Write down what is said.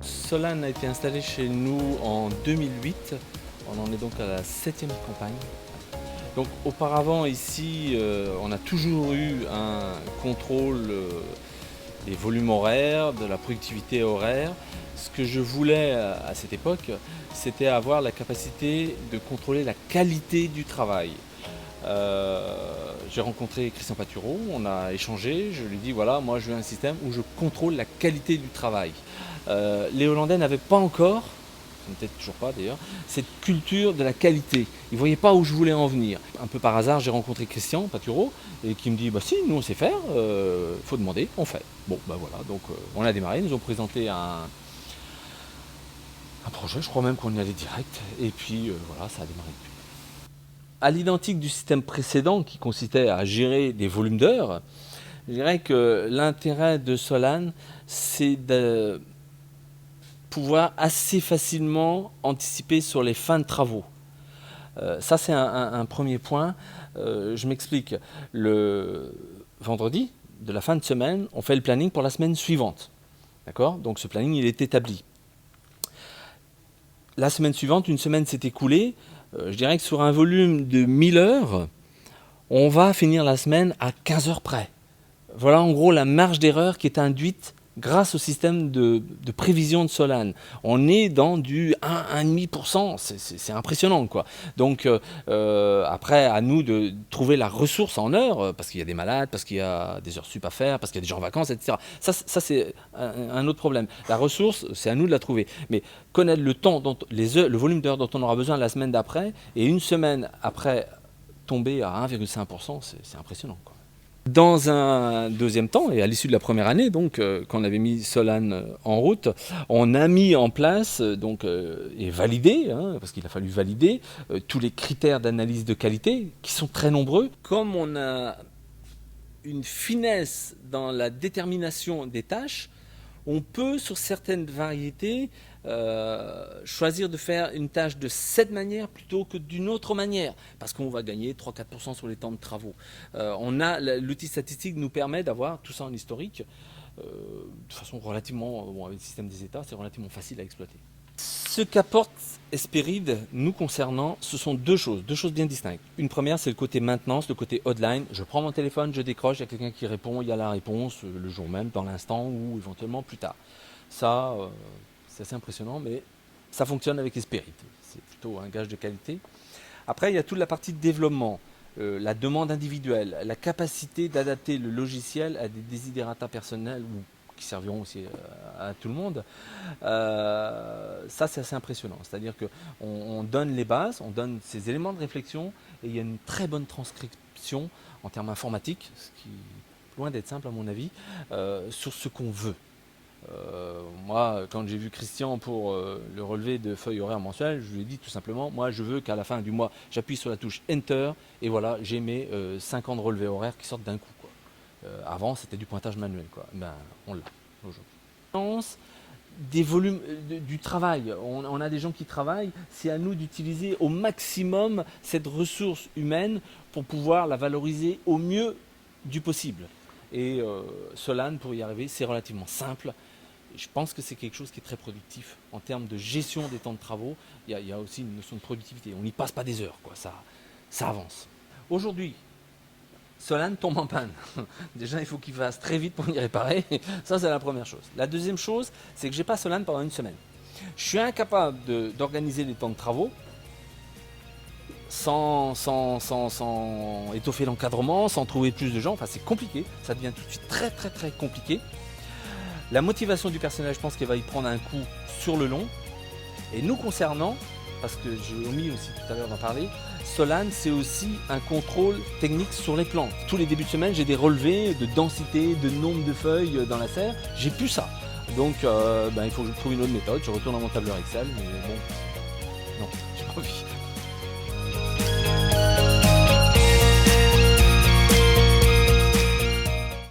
Solan a été installé chez nous en 2008. On en est donc à la 7e campagne. Donc auparavant ici, on a toujours eu un contrôle des volumes horaires, de la productivité horaire. Ce que je voulais à cette époque, c'était avoir la capacité de contrôler la qualité du travail. J'ai rencontré Christian Patureau, on a échangé, je lui ai dit voilà, moi je veux un système où je contrôle la qualité du travail. Les Hollandais n'avaient pas encore, peut-être toujours pas d'ailleurs, cette culture de la qualité. Ils ne voyaient pas où je voulais en venir. Un peu par hasard, j'ai rencontré Christian Patureau et qui me dit bah si, nous on sait faire, faut demander, on fait. Bon bah voilà, donc on a démarré, ils nous ont présenté un projet, je crois même qu'on y allait direct, et puis voilà, ça a démarré depuis. À l'identique du système précédent qui consistait à gérer des volumes d'heures, je dirais que l'intérêt de Solan, c'est de pouvoir assez facilement anticiper sur les fins de travaux. Ça, c'est un premier point. Je m'explique. Le vendredi de la fin de semaine, on fait le planning pour la semaine suivante. D'accord ? Donc ce planning, il est établi. La semaine suivante, une semaine s'est écoulée. Je dirais que sur un volume de 1000 heures, on va finir la semaine à 15 heures près. Voilà en gros la marge d'erreur qui est induite grâce au système de prévision de Solan. On est dans du 1,5%, c'est impressionnant, quoi. Donc après, à nous de trouver la ressource en heures, parce qu'il y a des malades, parce qu'il y a des heures sup à faire, parce qu'il y a des gens en vacances, etc. Ça c'est un autre problème. La ressource, c'est à nous de la trouver. Mais connaître le temps, le volume d'heures dont on aura besoin la semaine d'après, et une semaine après tomber à 1,5%, c'est impressionnant, quoi. Dans un deuxième temps, et à l'issue de la première année, donc, quand on avait mis Solan en route, on a mis en place et validé, parce qu'il a fallu valider, tous les critères d'analyse de qualité, qui sont très nombreux. Comme on a une finesse dans la détermination des tâches, on peut, sur certaines variétés, choisir de faire une tâche de cette manière plutôt que d'une autre manière, parce qu'on va gagner 3-4% sur les temps de travaux. L'outil statistique nous permet d'avoir tout ça en historique, de façon relativement, avec le système des États, c'est relativement facile à exploiter. Ce qu'apporte Hesperid, nous concernant, ce sont deux choses bien distinctes. Une première, c'est le côté maintenance, le côté hotline. Je prends mon téléphone, je décroche, il y a quelqu'un qui répond, il y a la réponse le jour même, dans l'instant ou éventuellement plus tard. Ça, c'est assez impressionnant, mais ça fonctionne avec Hesperid. C'est plutôt un gage de qualité. Après, il y a toute la partie de développement, la demande individuelle, la capacité d'adapter le logiciel à des desiderata personnels ou qui serviront aussi à tout le monde. Ça, c'est assez impressionnant. C'est-à-dire qu'on donne les bases, on donne ces éléments de réflexion et il y a une très bonne transcription en termes informatiques, ce qui est loin d'être simple à mon avis, sur ce qu'on veut. Moi, quand j'ai vu Christian pour le relevé de feuilles horaires mensuelles, je lui ai dit tout simplement, moi je veux qu'à la fin du mois, j'appuie sur la touche Enter et voilà, j'ai mes 5 ans de relevé horaire qui sortent d'un coup, quoi. Avant, c'était du pointage manuel, quoi. Ben, on l'a aujourd'hui. Des volumes du travail. On a des gens qui travaillent. C'est à nous d'utiliser au maximum cette ressource humaine pour pouvoir la valoriser au mieux du possible. Et Solan, pour y arriver, c'est relativement simple. Je pense que c'est quelque chose qui est très productif. En termes de gestion des temps de travaux, il y a aussi une notion de productivité. On n'y passe pas des heures, quoi. Ça avance. Aujourd'hui, Solan tombe en panne. Déjà, il faut qu'il fasse très vite pour y réparer. Ça, c'est la première chose. La deuxième chose, c'est que je n'ai pas Solan pendant une semaine. Je suis incapable d'organiser les temps de travaux sans étoffer l'encadrement, sans trouver plus de gens. Enfin, c'est compliqué. Ça devient tout de suite très, très, très compliqué. La motivation du personnel, je pense qu'elle va y prendre un coup sur le long. Et nous concernant, parce que j'ai omis aussi tout à l'heure d'en parler, Solan, c'est aussi un contrôle technique sur les plantes. Tous les débuts de semaine, j'ai des relevés de densité, de nombre de feuilles dans la serre. J'ai plus ça. Donc, il faut que je trouve une autre méthode. Je retourne dans mon tableur Excel, mais bon, non, j'ai pas envie.